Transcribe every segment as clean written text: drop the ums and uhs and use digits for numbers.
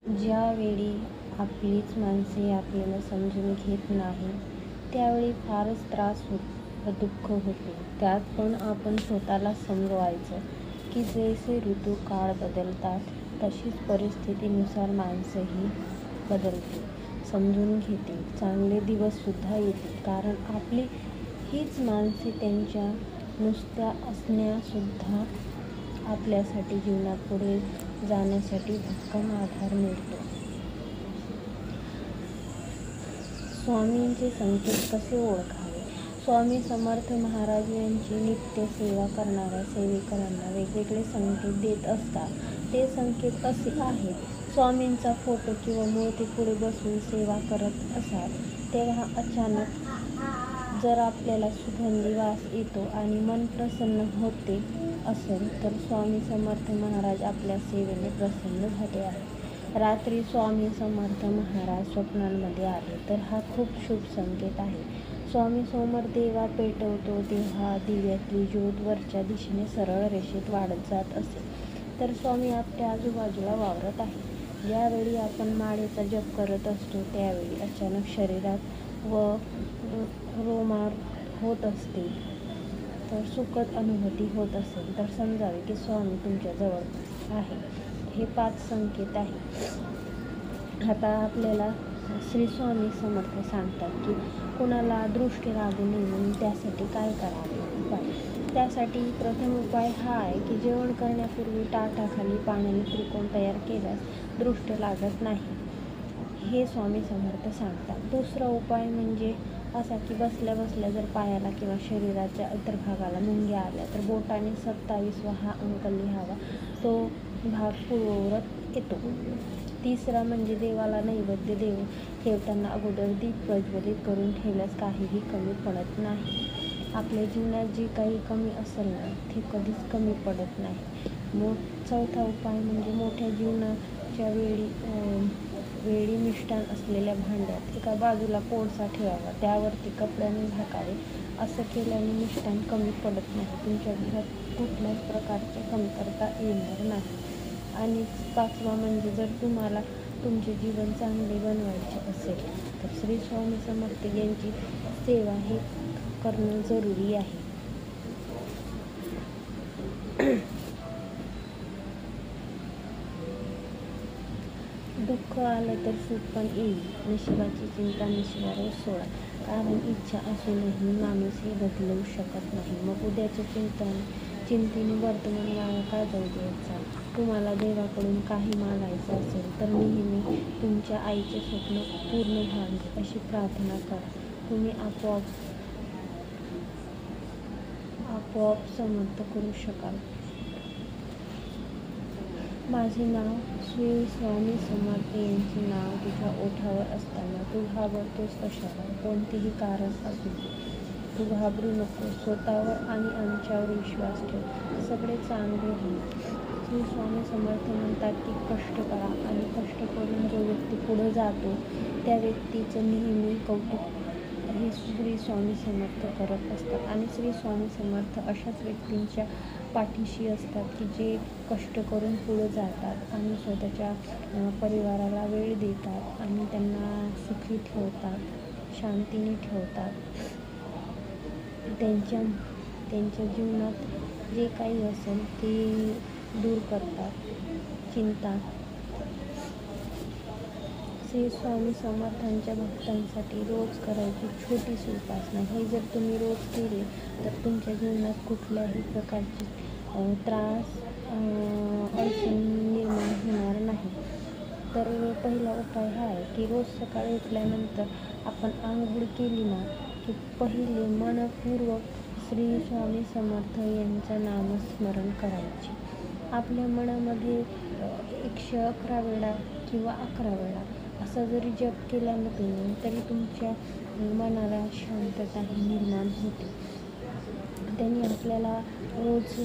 ज्यावेळी आपलीच माणसे आपल्याला समजून घेत नाही त्यावेळी फारच त्रास व दुःख होते. त्यात पण आपण स्वतःला समजवायचं की जैसे ऋतू काळ बदलतात तशीच परिस्थितीनुसार माणसंही बदलतील, समजून घेतील, चांगले दिवससुद्धा येतील. कारण आपली हीच माणसे त्यांच्या नुसत्या असण्यासुद्धा आपल्यासाठी जीवनात पुढे जाण्यासाठी भक्कम आधार मिळतो. स्वामींचे संकेत कसे ओळखावे? स्वामी समर्थ महाराज यांची नित्य सेवा करणाऱ्या सेवेकरांना वेगवेगळे संकेत देत असतात. ते संकेत असे आहेत. स्वामींचा फोटो किंवा मूर्ती पुढे बसून सेवा करत असाल तेव्हा अचानक जर आपल्याला सुगंधी वास येतो आणि मन प्रसन्न होते असेल तर स्वामी समर्थ महाराज आपल्या सेवेने प्रसन्न झाले आहेत. रात्री स्वामी समर्थ महाराज स्वप्नांमध्ये आले तर हा खूप शुभ संकेत आहे. स्वामी समोर दिवा पेटवतो तेव्हा दिव्यातली ज्योत वरच्या दिशेने सरळ रेषेत वाढत जात असेल तर स्वामी आपल्या आजूबाजूला वावरत आहे. ज्यावेळी आपण माळेचा जप करत असतो त्यावेळी अचानक शरीरात व रोमार होत असतील तर सुखद अनुभूती होत असेल तर समजावे की स्वामी तुमच्या जवळ आहे. हे 5 संकेत आहेत. आता आपल्याला श्री स्वामी समर्थ सांगतात की कुणाला दृष्टी लागू नये म्हणून त्यासाठी काय करावे. उपाय त्यासाठी प्रथम उपाय हा आहे की जेवण करण्यापूर्वी ताटाखाली पाण्याने त्रिकोण तयार केल्यास दृष्टी लागत नाही, हे स्वामी समर्थ सांगतात. दुसरा उपाय म्हणजे असा की बसल्या बसल्या जर पायाला किंवा शरीराच्या इतर भागाला मुंग्या आल्या तर बोटाने 27 अंक लिहावा, तो भाग पूर्ववत येतो. तिसरा म्हणजे देवाला नैवेद्य ठेवताना अगोदर दीप प्रज्वलित करून ठेवल्यास काहीही कमी पडत नाही. आपल्या जीवनात जे काही कमी असेल ना ते कधीच कमी पडत नाही. चौथा उपाय म्हणजे मोठ्या जीवनाच्या वेळी मिष्टान असलेल्या भांड्यात एका बाजूला कोळसा ठेवावा, त्यावरती कपड्याने झाकावे. असं केल्याने मिष्टान कमी पडत नाही, तुमच्या घरात कुठल्याच प्रकारची कमतरता येणार नाही. आणि 5वा म्हणजे जर तुम्हाला तुमचे जीवन चांगले बनवायचे असेल तर श्री स्वामी समर्थ यांची सेवा हे करणं जरुरी आहे. दुःख आलं तर सुख पण येईल. नशिबाची चिंता नशिबावर सोडा. कारण इच्छा असूनही माणूस हे बदलवू शकत नाही. मग उद्याच्या चिंतेने वर्तमान वाया का जाऊ द्यायचा. तुम्हाला देवाकडून काही मागायचं असेल तर नेहमी तुमच्या आईचे स्वप्न पूर्ण व्हावे अशी प्रार्थना करा. तुम्ही आपोआप समर्थ करू शकाल. माझे नाव श्री स्वामी समर्थ यांचे नाव तुझ्या ओठावर असताना तू घाबरतोस कशाला. कोणतेही कारण असू दे तू घाबरू नको. स्वतःवर आणि आमच्यावर विश्वास ठेव, सगळे चांगले होईल. श्री स्वामी समर्थ म्हणतात की कष्ट करा आणि कष्ट करून जो व्यक्ती पुढे जातो त्या व्यक्तीचं नेहमी कौतुक हे श्री स्वामी समर्थ करत असतात. आणि श्री स्वामी समर्थ अशाच व्यक्तींच्या पाठीशी असतात की जे कष्ट करून पुढे जातात आणि स्वतःच्या परिवाराला वेळ देतात आणि त्यांना सुखी ठेवतात, शांतीने ठेवतात. त्यांच्या जीवनात जे काही असेल ते दूर करतात, चिंता. श्री स्वामी समर्थांच्या भक्तांसाठी रोज करायची छोटीशी उपासना ही जर तुम्ही रोज केली तर तुमच्या जीवनात कुठल्याही प्रकारची त्रास अडचण निर्माण होणार नाही. तर पहिला उपाय हा आहे की रोज सकाळी उठल्यानंतर आपण आंघोळ केली ना की पहिले मनपूर्वक श्री स्वामी समर्थ यांचं नामस्मरण करायचे. आपल्या मनामध्ये 111 वेळा किंवा 11 वेळा असा जरी जप केला ना तुम्ही तरी तुमच्या मनाला शांतता ही निर्माण होते. त्यांनी आपल्याला रोज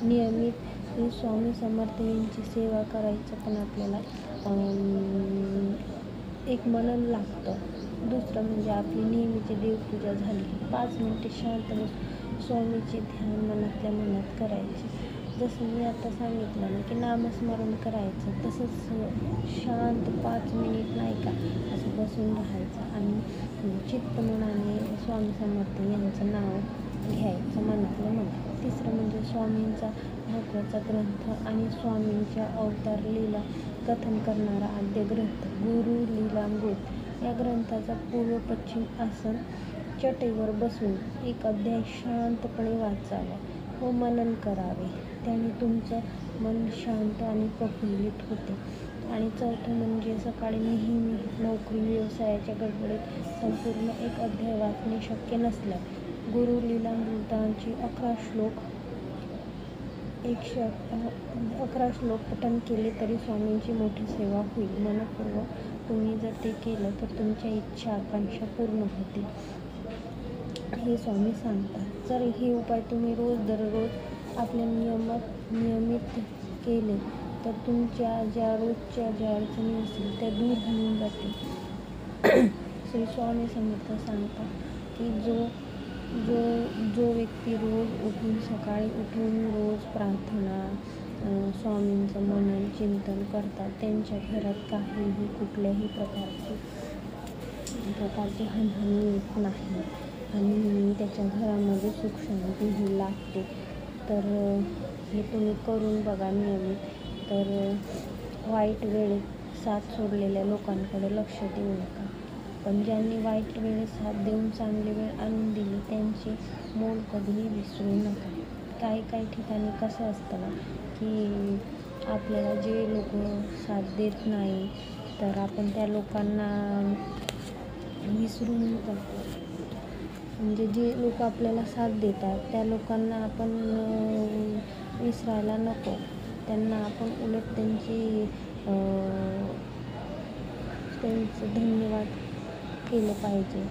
नियमित श्री स्वामी समर्थ यांची सेवा करायचं पण आपल्याला एक मनन लागतं. दुसरं म्हणजे आपली नेहमीची देवपूजा झाली 5 मिनिटे शांत बसून स्वामीचे ध्यान मनातल्या मनात करायचे. जसं मी आता सांगितलं ना की नामस्मरण करायचं, तसंच शांत 5 मिनिट नाही का असं बसून राहायचं आणि चित्त मनाने स्वामी समर्थ यांचं नाव घ्यायचं मनातलं मनात. तिसरं म्हणजे स्वामींचा महत्त्वाचा ग्रंथ आणि स्वामींच्या अवतार लीला कथन करणारा आद्य ग्रंथ गुरु लीलामृत या ग्रंथाचा पूर्व पश्चिम आसन चटईवर बसून एक अध्याय शांतपणे वाचावा व मनन करावे. त्याने तुमचं मन शांत आणि प्रफुल्लित होते. आणि चौथं म्हणजे सकाळी नेहमी नोकरी व्यवसायाच्या गडबडीत संपूर्ण एक अध्याय वाचणे शक्य नसल्यास गुरु लीलामृतांची 11 श्लोक पठण केले तरी स्वामींची मोठी सेवा होईल. मनपूर्वक तुम्ही जर ते केलं तर तुमच्या इच्छा आकांक्षा पूर्ण होतील हे स्वामी सांगतात. जर हे उपाय तुम्ही दररोज आपल्या नियमित केले तर तुमच्या रोजच्या ज्या अडचणी असतील त्या दूर होऊन जातील. श्री स्वामी समर्थ सांगतात की जो व्यक्ती रोज उठून सकाळी उठून रोज प्रार्थना स्वामींचं मनन चिंतन करतात त्यांच्या घरात कुठल्याही प्रकारची हानी येत नाही आणि त्याच्या घरामध्ये सुख शांतीही लागते. तर हे तुम्ही करून बघा नियमित. तर वाईट वेळेत साथ सोडलेल्या लोकांकडे लक्ष देऊ नका, पण ज्यांनी वाईट वेळेत साथ देऊन चांगली वेळ आणून दिली त्यांचे मोल कधीही विसरू नका. काही ठिकाणी कसं असतं ना की आपल्याला जे लोक साथ देत नाही तर आपण त्या लोकांना विसरून जातो. म्हणजे जे लोक आपल्याला साथ देतात त्या लोकांना आपण विसरायला नको. त्यांना आपण उलट त्यांचं धन्यवाद केलं पाहिजे.